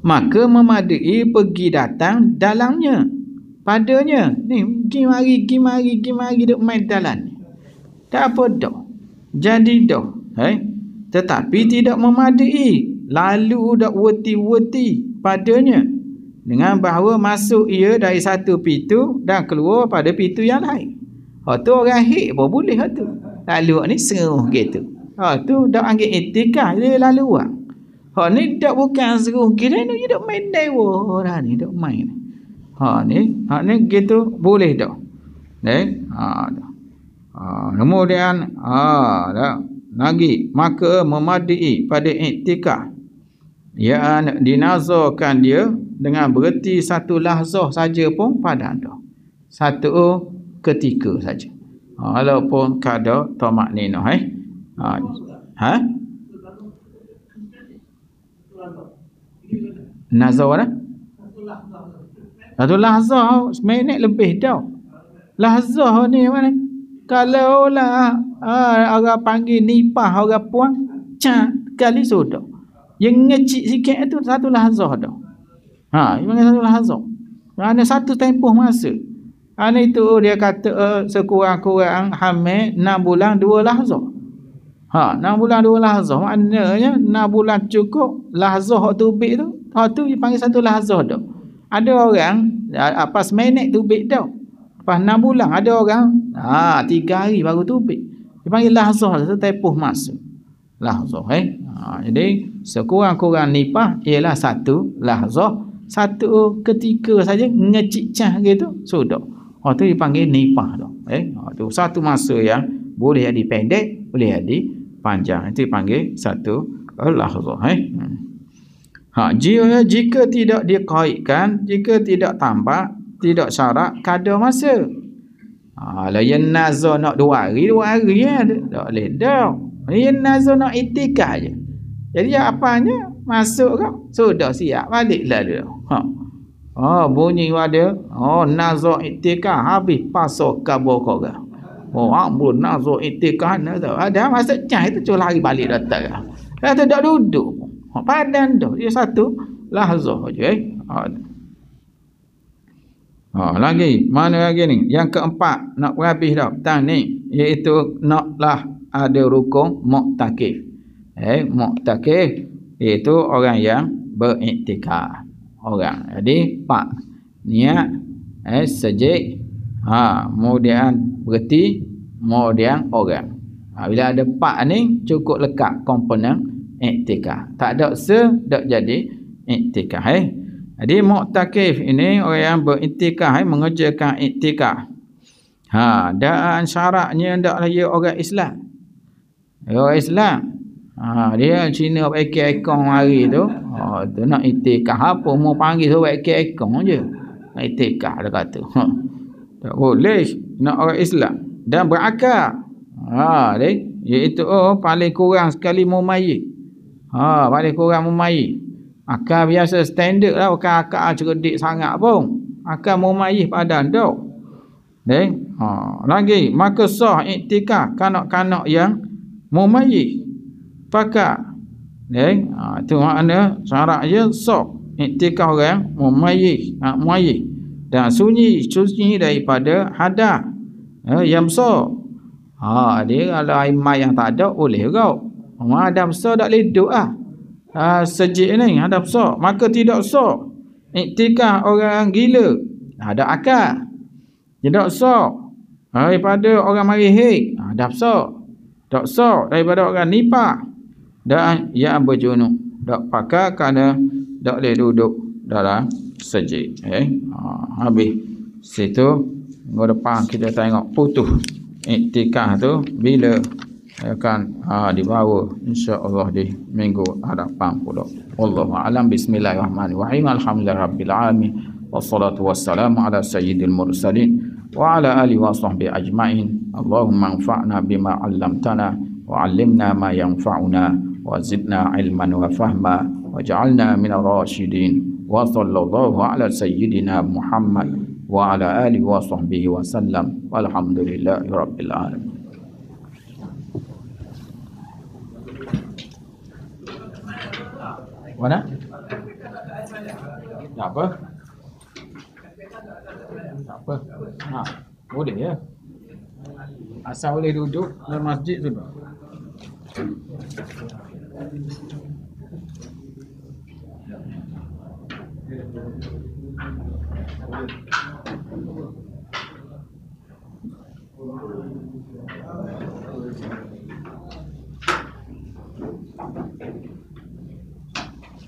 maka memadai pergi datang dalamnya, padanya. Ni pergi mari duk main dalam ni. Tak apa dah. Jadi dah. Tetapi tidak memadai. Lalu dak weti-weti padanya. Dengan bahawa masuk ia dari satu pintu dan keluar pada pintu yang lain. Tu orang hik pun boleh tu. Lalu ni seruh gitu. Tu dak anggap etika dia lalu orang. Ni dak bukan seruh kira ni dak main dewa orang ni dak main. Ni gitu boleh dak. Kemudian dak lagi maka memadai pada etika. Ya dinazarkan dia dengan bererti satu lahzah saja pun padan dah. Satu ketika saja. Walaupun kada tamak nino nazar dah. Satu lahzah seminit lebih dah. Lahzah ni mana? Kalau lah orang panggil nipah orang puan kali sudah. Yang ngecik sikit tu satu lahzah dah. Yang panggil satu lahzah. Ada satu tempoh masa. Itu dia kata sekurang-kurang hamil 6 bulan 2 lahzah. 6 bulan 2 lahzah. Maknanya 6 bulan cukup lahzah tubik tu. Tu dipanggil satu lahzah dah. Ada orang apa seminit tubik dah. Lepas 6 bulan ada orang 3 hari baru tubik. Dipanggil lahzah satu tempoh masa. Lahzah jadi sekurang-kurang nipah ialah satu lahzah, satu ketika saja ngecicah gitu sudah. Tu dipanggil nipah dah. Tu satu masa yang boleh jadi pendek, boleh jadi panjang. Itu dipanggil satu lahzah. Jika tidak dikaitkan, jika tidak tambah, tidak syarat kada masa. Lah yang nazar nak 2 hari ya tak boleh dah. Yang nazar nak itikah je. Jadi apanya masuk kau sudah siap baliklah dia. Bunyi ada nazar itikah habis pasal kabur kau dah. Ambul nazar itikah ada masa cah itu cuma lari balik datang. Kata tak duduk. Padan dah dia satu lahzah je. Lagi mana lagi ni? Yang keempat nak berhabis dah petang ni, iaitu naklah ada rukun mu'takif. Mu'takif itu orang yang beriktikaf. Orang. Jadi 4 niat, sejik, kemudian berhenti, kemudian orang. Bila ada 4 ni cukup lekat komponen iktikaf. Tak ada dak jadi iktikaf. Jadi mu'takif ini orang yang beriktikaf, mengerjakan iktikaf. Dan syaratnya ndaklah dia orang Islam. Orang Islam. Dia Cina pakai ekong hari tu. Tu nak iktikaf apa mau panggil tu pakai ekong je. Nak iktikaf dia kata. Tak boleh nak orang Islam dan berakal. Iaitu paling kurang sekali mumayyiz. Paling kurang mumayyiz. Akal biasa standard lah, bukan akal cerdik sangat pun. Akal mumayyiz padan dah. Lagi maka sah iktikaf kanak-kanak yang mumayyiz. Pakat. Itu makna syarat je sah iktikaf orang mumayyiz, mumayyiz. Dan sunyi daripada hadas yang besar. Dia kalau aimah yang tak ada boleh kau. Hadas besar tak boleh duduk lah. Sejik ni ada besar, maka tidak sah iktikaf orang gila, ada akal. Tidak sah daripada orang marihik, ada besar. Tak sah daripada orang nipah dan yang berjunuk. Tak pakai kerana tak boleh duduk dalam sejik. Habis situ minggu depan kita tengok putus iktikaf tu bila akan dibawa insya-Allah di minggu hadapan pula. Wallahu a'lam. Bismillahirrahmanirrahim. Alhamdulillahirabbil alamin. Wassalatu wassalamu ala sayyidil mursalin wa ala alihi wa sahbihi ajmain. Allahumma anfa'na bima 'allamtana wa 'allimna ma yanfa'una wa zidna ilman wa fahma waj'alna minar rasyidin. Wa sallallahu ala sayyidina Muhammad wa ala alihi wa sahbihi wa sallam. Walhamdulillahirabbil alamin. Mana? Tak apa. Tak apa. Ha, boleh ya. Asal boleh duduk dalam masjid tu.